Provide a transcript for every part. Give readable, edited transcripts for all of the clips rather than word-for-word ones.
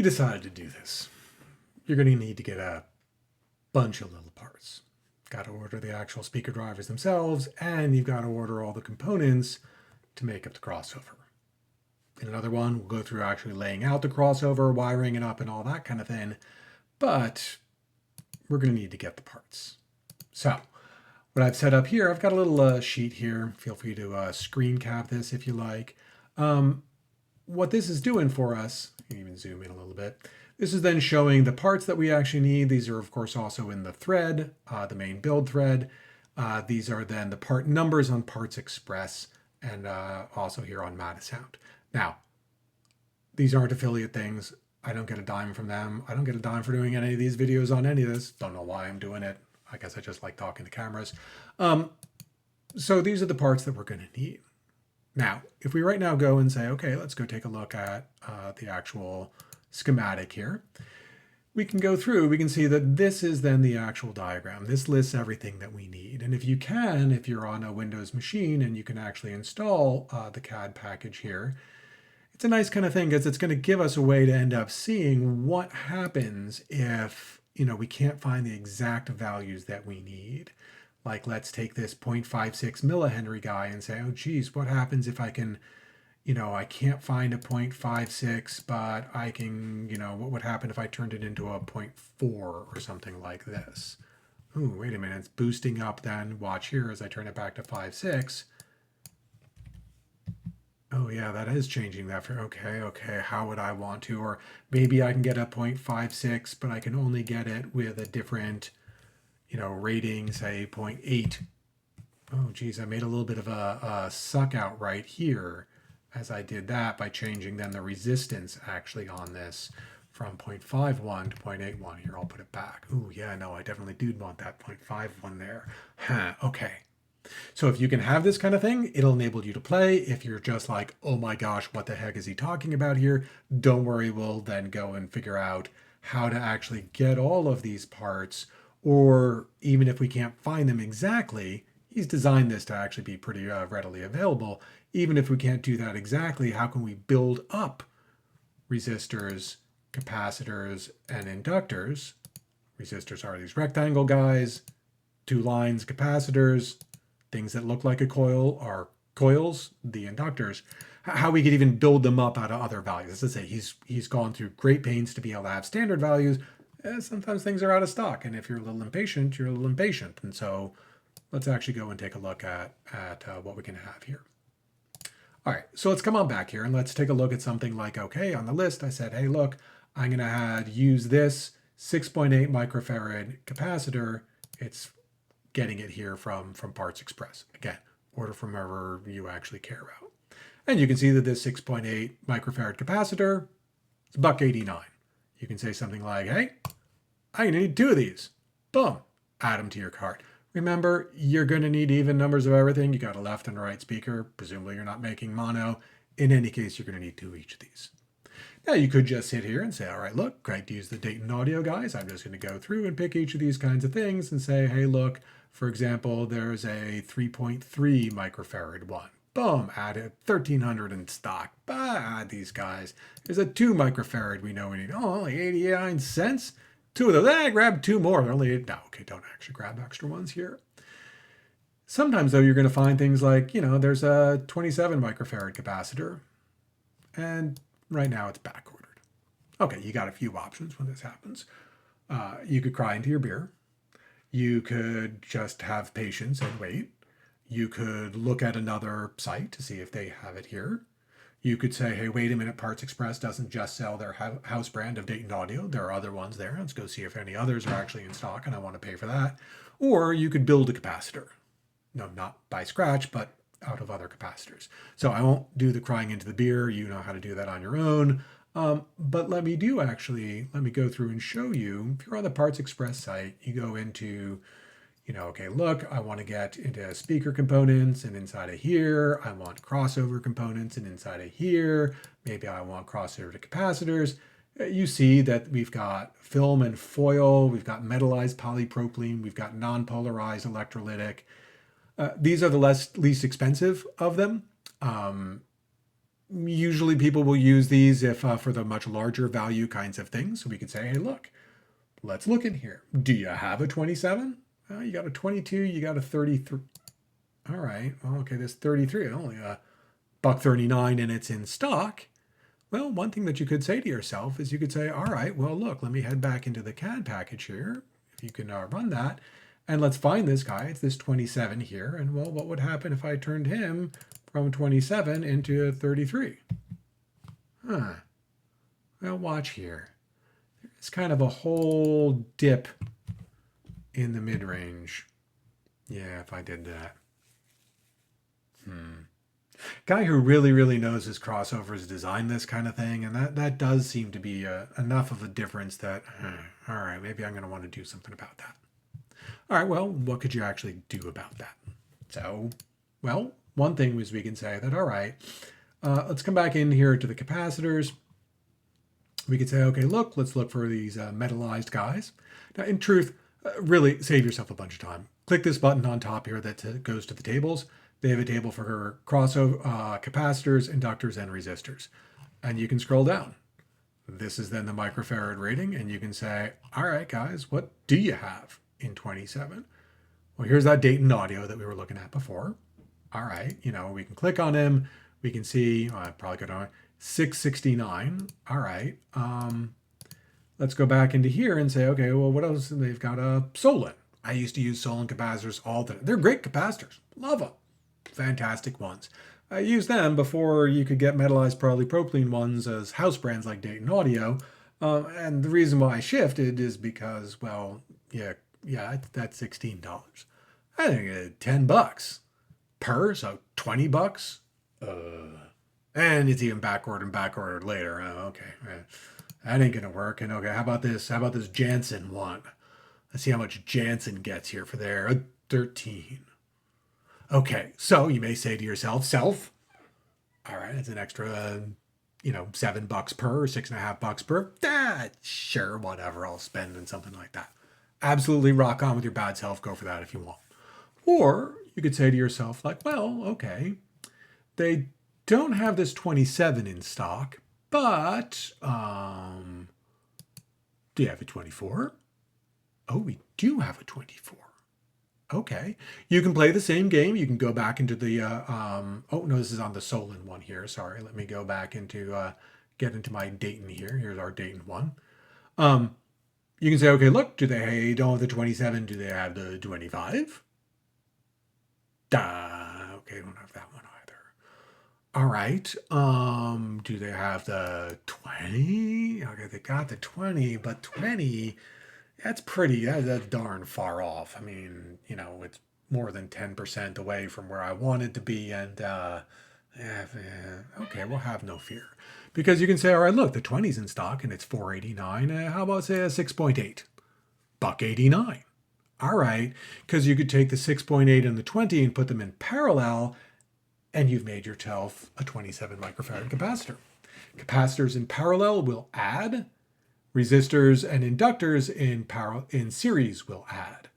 you decided to do this. You're going to need to get a bunch of little parts. Got to order the actual speaker drivers themselves, and you've got to order all the components to make up the crossover. In another one, we'll go through actually laying out the crossover, wiring it up, and all that kind of thing. But we're going to need to get the parts. So what I've set up here, I've got a little sheet here. Feel free to screen cap this if you like. What this is doing for us, you can even zoom in a little bit. This is then showing the parts that we actually need. These are, of course, also in the thread, the main build thread. These are then the part numbers on Parts Express and also here on Metasound. Now, these aren't affiliate things. I don't get a dime from them. I don't get a dime for doing any of these videos on any of this. Don't know why I'm doing it. I guess I just like talking to cameras. So these are the parts that we're going to need. Now, if we right now go and say, okay, let's go take a look at the actual schematic here, we can go through, we can see that this is then the actual diagram. This lists everything that we need. And if you can, if you're on a Windows machine and you can actually install the CAD package here, it's a nice kind of thing because it's going to give us a way to end up seeing what happens if, we can't find the exact values that we need. Like, let's take this 0.56 millihenry guy and say, oh, geez, what happens if I can, I can't find a 0.56, but I can, what would happen if I turned it into a 0.4 or something like this? Ooh, wait a minute, it's boosting up then. Watch here as I turn it back to 5.6. Oh yeah, that is changing that for, okay, how would I want to? Or maybe I can get a 0.56, but I can only get it with a different, rating, say 0.8. Oh geez, I made a little bit of a suck out right here as I did that by changing then the resistance actually on this from 0.51 to 0.81. Here, I'll put it back. Ooh, yeah, no, I definitely do want that 0.51 there. Okay. So if you can have this kind of thing, it'll enable you to play. If you're just like, oh my gosh, what the heck is he talking about here? Don't worry, we'll then go and figure out how to actually get all of these parts, or even if we can't find them exactly, he's designed this to actually be pretty readily available. Even if we can't do that exactly, how can we build up resistors, capacitors, and inductors? Resistors are these rectangle guys, 2 lines capacitors, things that look like a coil are coils, the inductors. How we could even build them up out of other values. Let's say he's gone through great pains to be able to have standard values. Sometimes things are out of stock, and if you're a little impatient, you're a little impatient. And so let's actually go and take a look at what we can have here. All right, so let's come on back here and let's take a look at something like, okay, on the list, I said, hey, look, I'm going to use this 6.8 microfarad capacitor. It's getting it here from Parts Express. Again, order from wherever you actually care about. And you can see that this 6.8 microfarad capacitor is $1.89. You can say something like, hey, I'm going to need 2 of these. Boom, add them to your cart. Remember, you're going to need even numbers of everything. You got a left and a right speaker. Presumably you're not making mono. In any case, you're going to need 2 of each of these. Now you could just sit here and say, all right, look, Greg to use the Dayton audio guys. I'm just going to go through and pick each of these kinds of things and say, hey, look, for example, there's a 3.3 microfarad one. Boom, added 1300 in stock. Add these guys. There's a 2 microfarad we know we need. Oh, only 89 cents. 2 of those. Grab 2 more. They're only, no, okay, don't actually grab extra ones here. Sometimes, though, you're going to find things like, there's a 27 microfarad capacitor. And right now it's back ordered. Okay, you got a few options when this happens. You could cry into your beer. You could just have patience and wait. You could look at another site to see if they have it here. You could say, hey, wait a minute, Parts Express doesn't just sell their house brand of Dayton Audio. There are other ones there. Let's go see if any others are actually in stock and I want to pay for that. Or you could build a capacitor. No, not by scratch, but out of other capacitors. So I won't do the crying into the beer. You know how to do that on your own. But let me go through and show you. If you're on the Parts Express site, you go into, okay, look, I want to get into speaker components, and inside of here, I want crossover components, and inside of here, maybe I want crossover to capacitors. You see that we've got film and foil, we've got metallized polypropylene, we've got non-polarized electrolytic. These are the least expensive of them. Usually people will use these if for the much larger value kinds of things. So we could say, hey, look, let's look in here. Do you have a 27? Well, you got a 22, you got a 33. All right, well, okay, this 33, only a buck 39 and it's in stock. Well, one thing that you could say to yourself is you could say, all right, well, look, let me head back into the CAD package here. If you can run that, and let's find this guy. It's this 27 here. And well, what would happen if I turned him from 27 into a 33? Huh. Well, watch here. It's kind of a whole dip in the mid-range. Yeah, if I did that. Guy who really knows his crossovers designed this kind of thing, and that does seem to be enough of a difference that, all right, maybe I'm going to want to do something about that. All right, well, what could you actually do about that? So, well, one thing was we can say that, all right, let's come back in here to the capacitors. We could say, okay, look, let's look for these metallized guys. Now, in truth, really save yourself a bunch of time. Click this button on top here that goes to the tables. They have a table for crossover capacitors, inductors, and resistors. And you can scroll down. This is then the microfarad rating, and you can say, all right, guys, what do you have in 27? Well, here's that Dayton audio that we were looking at before. All right, we can click on him. We can see, I probably go down 669. All right. Let's go back into here and say, okay, well, what else? They've got a Solon. I used to use Solon capacitors all the time. They're great capacitors. Love them. Fantastic ones. I used them before you could get metallized polypropylene ones as house brands like Dayton Audio. And the reason why I shifted is because, well, yeah, that's $16. I think $10 per, so $20. And it's even backordered later. Oh, okay, that ain't gonna work. And okay, how about this? How about this Jansen one? Let's see how much Jansen gets here for their 13. Okay, so you may say to yourself, all right, it's an extra, $7 per, or $6.50 per. Sure, whatever, I'll spend on something like that. Absolutely rock on with your bad self. Go for that if you want. Or you could say to yourself, like, well, okay, they don't have this 27 in stock, but do you have a 24? Oh, we do have a 24. Okay. You can play the same game. You can go back into the, oh, no, this is on the Solon one here. Sorry. Let me go back into, get into my Dayton here. Here's our Dayton one. You can say, okay, look, do they don't have the 27? Do they have the 25? Okay, don't have that one either. All right. Do they have the 20? Okay, they got the 20, but 20, that's darn far off. I mean, it's more than 10% away from where I wanted to be. And, okay, we'll have no fear. Because you can say, all right, look, the 20's in stock and it's $4.89. How about, say, a 6.8? $1.89. All right, because you could take the 6.8 and the 20 and put them in parallel, and you've made yourself a 27 microfarad capacitor. Capacitors in parallel will add. Resistors and inductors in series will add.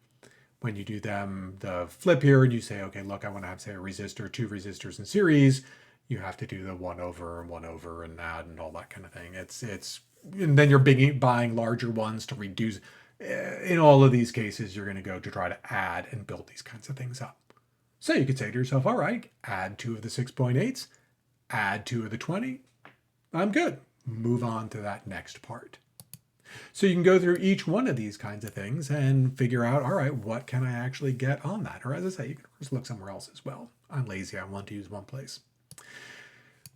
When you do them, the flip here, and you say, okay, look, I want to have, say, a resistor, two resistors in series, you have to do the 1 over and add and all that kind of thing. And then you're buying larger ones to reduce. In all of these cases, you're going to go to try to add and build these kinds of things up. So you could say to yourself, all right, add 2 of the 6.8s, add 2 of the 20. I'm good. Move on to that next part. So you can go through each one of these kinds of things and figure out, all right, what can I actually get on that? Or as I say, you can just look somewhere else as well. I'm lazy. I want to use one place.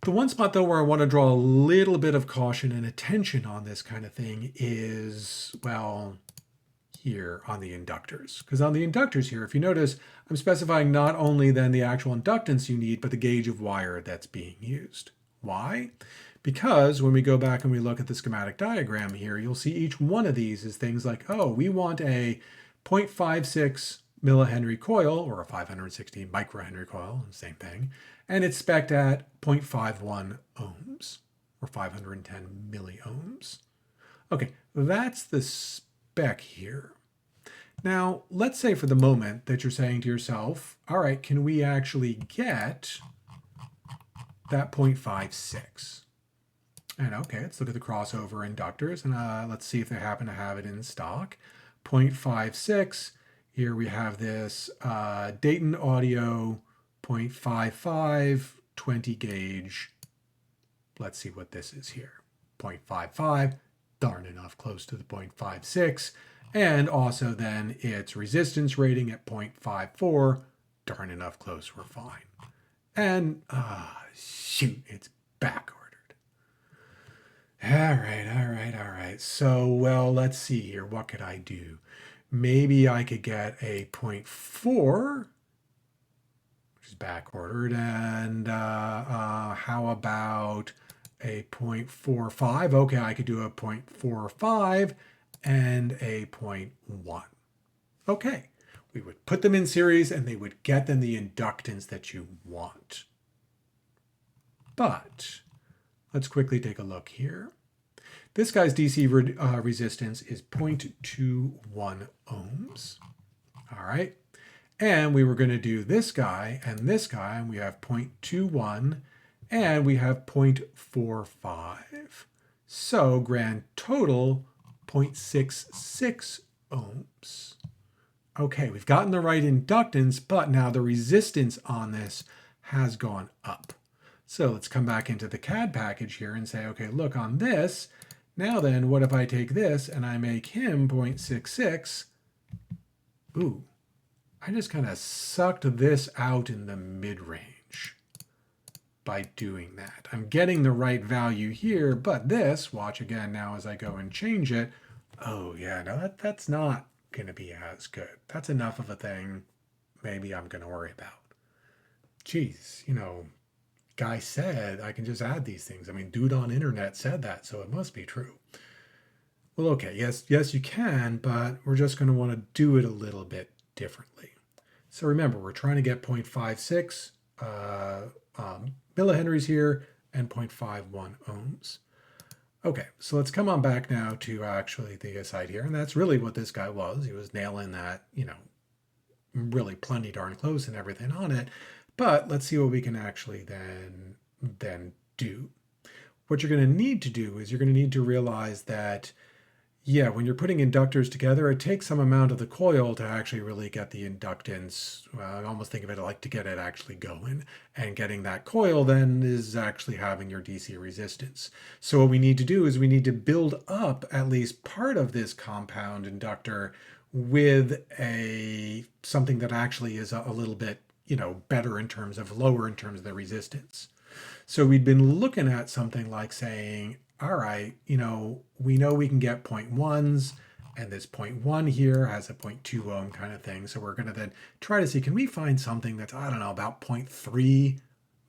The one spot, though, where I want to draw a little bit of caution and attention on this kind of thing is, well, here on the inductors. Because on the inductors here, if you notice, I'm specifying not only then the actual inductance you need, but the gauge of wire that's being used. Why? Because when we go back and we look at the schematic diagram here, you'll see each one of these is things like, oh, we want a 0.56 millihenry coil or a 560 microhenry coil, same thing, and it's spec'd at 0.51 ohms or 510 milliohms. Okay, that's the spec here. Now, let's say for the moment that you're saying to yourself, all right, can we actually get that 0.56. And okay, let's look at the crossover inductors and let's see if they happen to have it in stock. 0.56. Here we have this Dayton Audio 0.55 20 gauge. Let's see what this is here. 0.55, darn enough close to the 0.56. And also then its resistance rating at 0.54, darn enough close, we're fine. And shoot, it's back ordered. All right. So, well, let's see here. What could I do? Maybe I could get a 0.4, which is back ordered. And how about a 0.45? Okay, I could do a 0.45 and a 0.1. Okay, we would put them in series and they would get them the inductance that you want. But let's quickly take a look here. This guy's DC resistance is 0.21 ohms. All right. And we were going to do this guy, and we have 0.21, and we have 0.45. So grand total, 0.66 ohms. Okay, we've gotten the right inductance, but now the resistance on this has gone up. So let's come back into the CAD package here and say, okay, look on this. Now then, what if I take this and I make him 0.66? Ooh, I just kind of sucked this out in the mid-range by doing that. I'm getting the right value here, but this, watch again now as I go and change it. Oh yeah, no, that's not going to be as good. That's enough of a thing maybe I'm going to worry about. Geez, guy said I can just add these things. I mean, dude on internet said that, so it must be true. Well, okay, yes, you can, but we're just going to want to do it a little bit differently. So remember, we're trying to get 0.56 millihenries here and 0.51 ohms. Okay, so let's come on back now to actually the side here, and that's really what this guy was. He was nailing that, really plenty darn close and everything on it. But let's see what we can actually then do. What you're going to need to do is you're going to need to realize that, yeah, when you're putting inductors together, it takes some amount of the coil to actually really get the inductance. Well, I almost think of it like to get it actually going. And getting that coil then is actually having your DC resistance. So what we need to do is we need to build up at least part of this compound inductor with something that actually is a little bit better in terms of lower in terms of the resistance. So we'd been looking at something like saying, all right, we know we can get 0.1s, and this 0.1 here has a 0.2 ohm kind of thing. So we're going to then try to see, can we find something that's, I don't know, about 0.3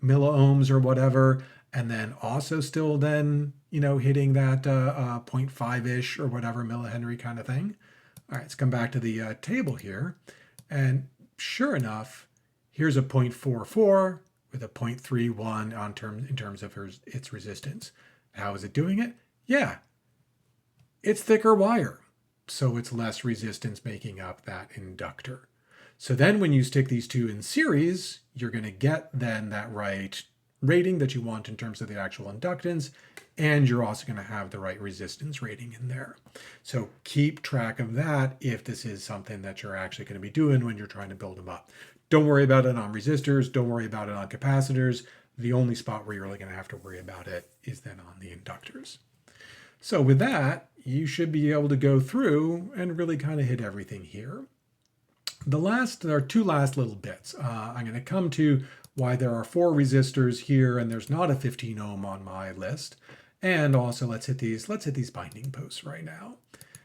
milliohms or whatever, and then also still then, hitting that 0.5-ish or whatever millihenry kind of thing. All right, let's come back to the table here. And sure enough, here's a 0.44 with a 0.31 in terms of its resistance. How is it doing it? Yeah, it's thicker wire, so it's less resistance making up that inductor. So then when you stick these two in series, you're going to get then that right rating that you want in terms of the actual inductance, and you're also going to have the right resistance rating in there. So keep track of that if this is something that you're actually going to be doing when you're trying to build them up. Don't worry about it on resistors. Don't worry about it on capacitors. The only spot where you're really going to have to worry about it is then on the inductors. So with that, you should be able to go through and really kind of hit everything here. There are two last little bits. I'm going to come to why there are 4 resistors here and there's not a 15 ohm on my list. And also let's hit these binding posts right now.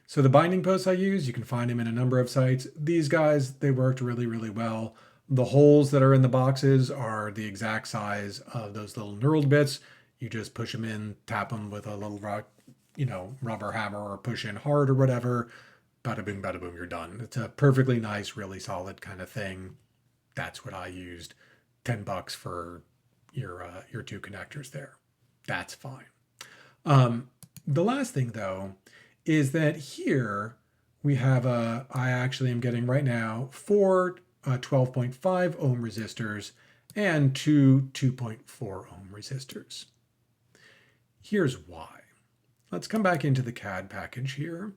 So the binding posts I use, you can find them in a number of sites. These guys, they worked really, really well. The holes that are in the boxes are the exact size of those little knurled bits. You just push them in, tap them with a little rubber hammer or push in hard or whatever. Bada boom, you're done. It's a perfectly nice, really solid kind of thing. That's what I used. $10 for your 2 connectors there. That's fine. The last thing though is that here we have I actually am getting right now 4 12.5 ohm resistors and two 2.4 ohm resistors. Here's why. Let's come back into the CAD package here.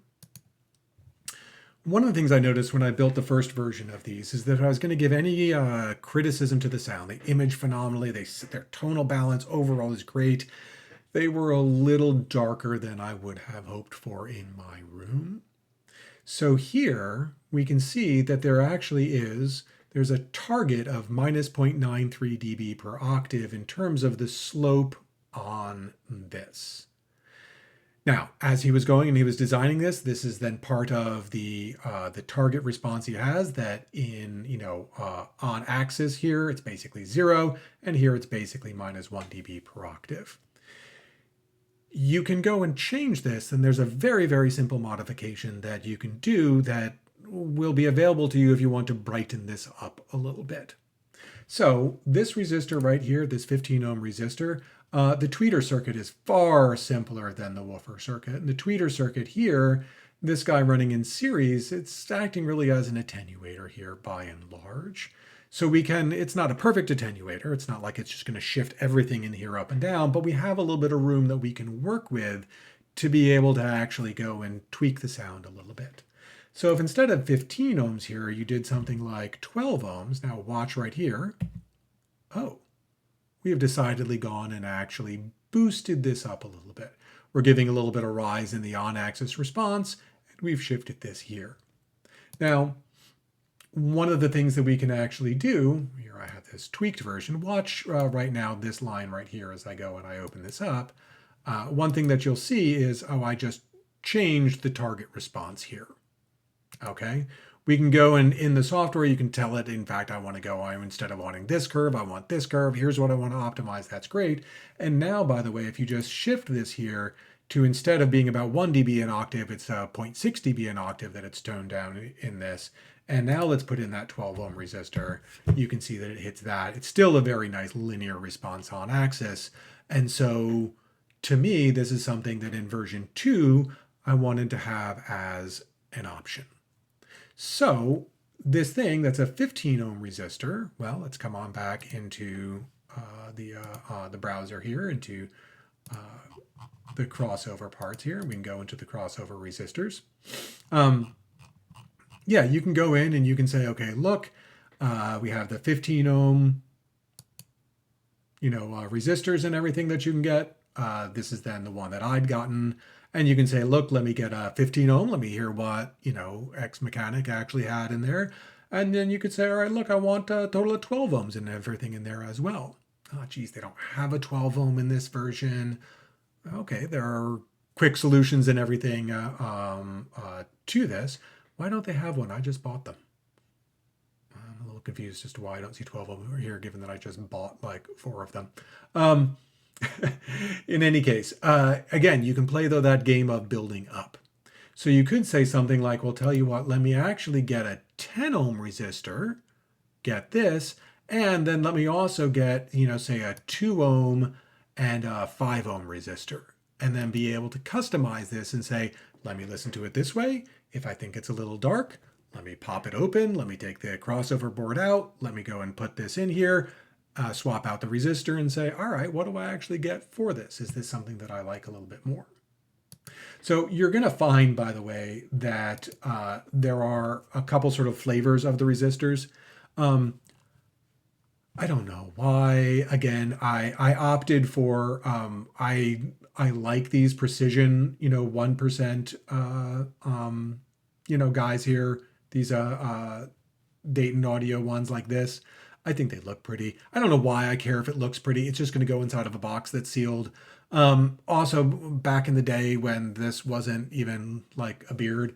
One of the things I noticed when I built the first version of these is that if I was going to give any criticism to the sound, they image phenomenally, their tonal balance overall is great. They were a little darker than I would have hoped for in my room. So here we can see that there's a target of minus 0.93 dB per octave in terms of the slope on this. Now, as he was going and he was designing this, this is then part of the target response he has. That on axis here it's basically 0, and here it's basically minus 1 dB per octave. You can go and change this, and there's a very, very simple modification that you can do that will be available to you if you want to brighten this up a little bit. So this resistor right here, this 15 ohm resistor, the tweeter circuit is far simpler than the woofer circuit. And the tweeter circuit here, this guy running in series, it's acting really as an attenuator here by and large. So it's not a perfect attenuator. It's not like it's just going to shift everything in here up and down, but we have a little bit of room that we can work with to be able to actually go and tweak the sound a little bit. So if instead of 15 ohms here, you did something like 12 ohms, now watch right here. Oh, we have decidedly gone and actually boosted this up a little bit. We're giving a little bit of rise in the on-axis response, and we've shifted this here. Now, one of the things that we can actually do, here I have this tweaked version, watch right now this line right here as I go and I open this up. One thing that you'll see is, I just changed the target response here. Okay, we can go and in the software, you can tell it, in fact, I want to go, instead of wanting this curve, I want this curve. Here's what I want to optimize. That's great. And now, by the way, if you just shift this here to instead of being about 1 dB an octave, it's 0.6 dB an octave that it's toned down in this. And now let's put in that 12 ohm resistor. You can see that it hits that. It's still a very nice linear response on axis. And so to me, this is something that in version 2, I wanted to have as an option. So this thing that's a 15 ohm resistor, well, let's come on back into the browser here, into the crossover parts here. We can go into the crossover resistors. Yeah, you can go in and you can say, okay, look, we have the 15 ohm, resistors and everything that you can get. This is then the one that I'd gotten. And you can say, look, let me get a 15 ohm. Let me hear what, X Mechanic actually had in there. And then you could say, all right, look, I want a total of 12 ohms and everything in there as well. Oh, geez, they don't have a 12 ohm in this version. Okay, there are quick solutions and everything to this. Why don't they have one? I just bought them. I'm a little confused as to why I don't see 12 of them here, given that I just bought like 4 of them. In any case, again, you can play, though, that game of building up. So you could say something like, well, tell you what, let me actually get a 10 ohm resistor, get this, and then let me also get, say a 2 ohm and a 5 ohm resistor, and then be able to customize this and say, let me listen to it this way. If I think it's a little dark, let me pop it open. Let me take the crossover board out. Let me go and put this in here, swap out the resistor and say, all right, what do I actually get for this? Is this something that I like a little bit more? So you're going to find, by the way, that there are a couple sort of flavors of the resistors. I don't know why. Again, I opted for I like these precision 1% guys here. These Dayton Audio ones like this. I think they look pretty. I don't know why I care if it looks pretty. It's just going to go inside of a box that's sealed. Also, back in the day when this wasn't even like a beard,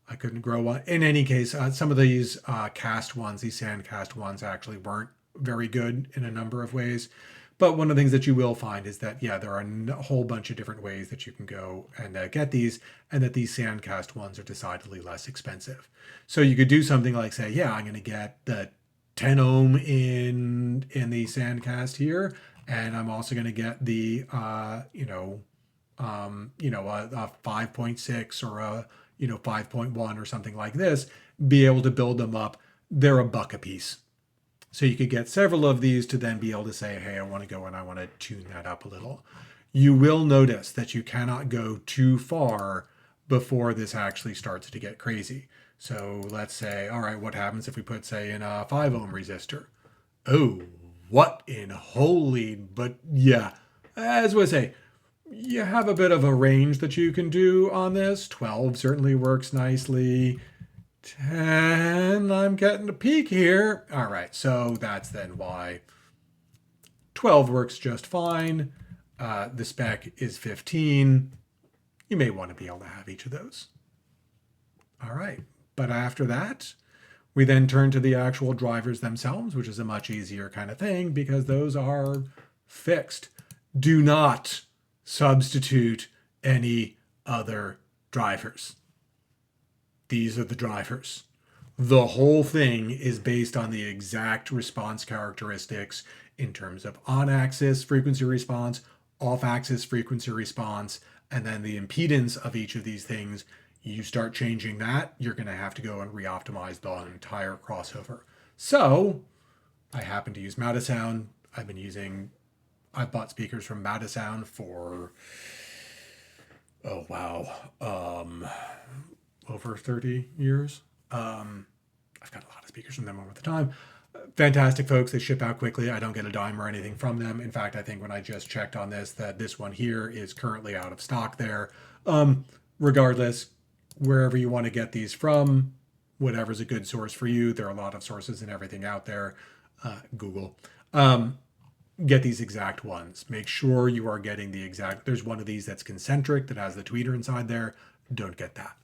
I couldn't grow one. In any case, some of these cast ones, these sand cast ones, actually weren't very good in a number of ways. But one of the things that you will find is that, yeah, there are a whole bunch of different ways that you can go and get these, and that these sandcast ones are decidedly less expensive. So you could do something like say, yeah, I'm going to get the 10 ohm in the sandcast here, and I'm also going to get the a 5.6 or a 5.1 or something like this. Be able to build them up. They're $1 a piece. So you could get several of these to then be able to say, hey, I want to go and I want to tune that up a little. You will notice that you cannot go too far before this actually starts to get crazy. So let's say, all right, what happens if we put, say, in a 5 ohm resistor? Oh, what in holy, but yeah, as we say, you have a bit of a range that you can do on this. 12 certainly works nicely. 10, I'm getting a peak here. All right, so that's then why 12 works just fine. The spec is 15. You may want to be able to have each of those. All right, but after that, we then turn to the actual drivers themselves, which is a much easier kind of thing because those are fixed. Do not substitute any other drivers. These are the drivers. The whole thing is based on the exact response characteristics in terms of on-axis frequency response, off-axis frequency response, and then the impedance of each of these things. You start changing that, you're going to have to go and re-optimize the entire crossover. So I happen to use Metasound. I've bought speakers from Metasound for, oh wow, over 30 years. I've got a lot of speakers from them over the time. Fantastic folks. They ship out quickly. I don't get a dime or anything from them. In fact, I think when I just checked on this, that this one here is currently out of stock there. Regardless, wherever you want to get these from, whatever's a good source for you. There are a lot of sources and everything out there. Google. Get these exact ones. Make sure you are getting the exact. There's one of these that's concentric that has the tweeter inside there. Don't get that.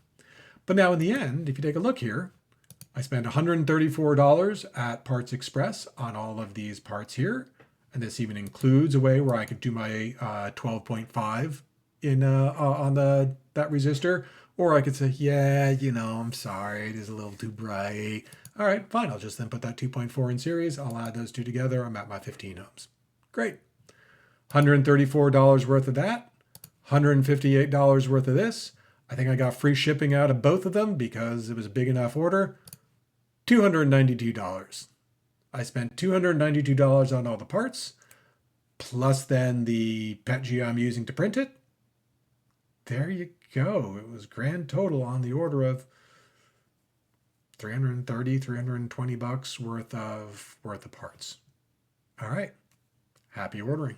But now in the end, if you take a look here, I spent $134 at Parts Express on all of these parts here. And this even includes a way where I could do my 12.5 in on that resistor. Or I could say, yeah, I'm sorry, it is a little too bright. All right, fine. I'll just then put that 2.4 in series. I'll add those two together. I'm at my 15 ohms. Great. $134 worth of that. $158 worth of this. I think I got free shipping out of both of them because it was a big enough order. $292. I spent $292 on all the parts, plus then the PETG I'm using to print it. There you go. It was grand total on the order of $320 worth of parts. All right. Happy ordering.